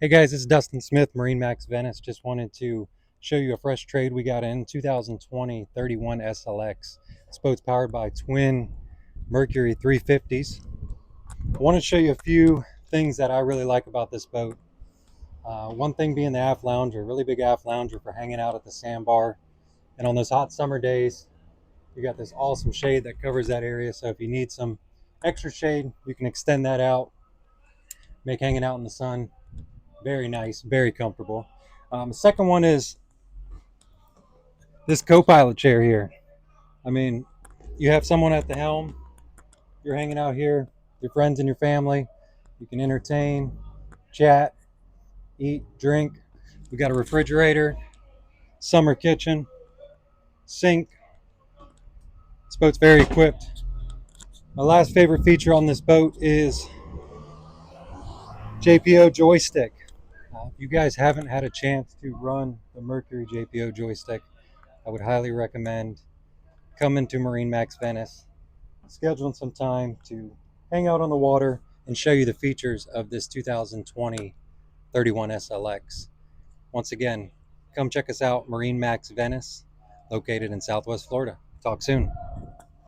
Hey guys, this is Dustin Smith, MarineMax Venice. Just wanted to show you a fresh trade we got in 2020 31 SLX. This boat's powered by twin Mercury 350s. I want to show you a few things that I really like about this boat. One thing being the aft lounger, really big aft lounger for hanging out at the sandbar. And on those hot summer days, you got this awesome shade that covers that area. So if you need some extra shade, you can extend that out, make hanging out in the sun very nice, very comfortable. The second one is this co-pilot chair here. I mean, you have someone at the helm, you're hanging out here, your friends and your family, you can entertain, chat, eat, drink. We got a refrigerator, summer kitchen, sink. This boat's very equipped. My last favorite feature on this boat is JPO joystick. If you guys haven't had a chance to run the Mercury JPO joystick, I would highly recommend coming to MarineMax Venice, scheduling some time to hang out on the water and show you the features of this 2020 31 SLX. Once again, come check us out, MarineMax Venice, located in Southwest Florida. Talk soon.